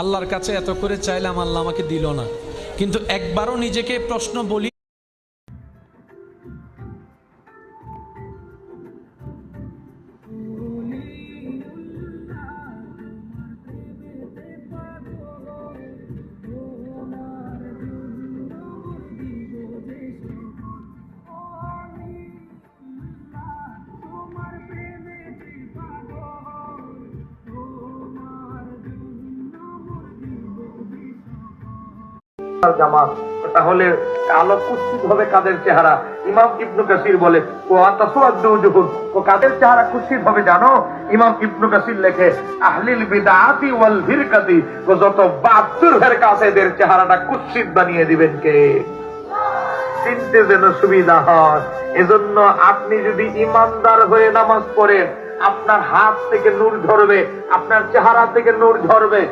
আল্লাহর কাছে এত করে চাইলাম, আল্লাহ আমাকে দিল না। কিন্তু একবারও নিজেকে প্রশ্ন বলি জামাত, তাহলে কালো কুৎসিত হবে কাদের চেহারা? ইমাম ইবনু কাসির বলে ও কাদের চেহারা কুৎসিত হবে জানো? ইমাম ইবনু কাসির লেখে আহলিল বিদআতি ওয়াল ফিরকাতি, যত 72 ফিরকা আছে এদের চেহারাটা কুৎসিত বানিয়ে দিবেন কে? চিনতে যেন সুবিধা হয়। এজন্য আপনি যদি ইমানদার হয়ে নামাজ পড়েন, আপনার হাত থেকে নূর ঝরবে, আপনার চেহারা থেকে নূর ঝরবে।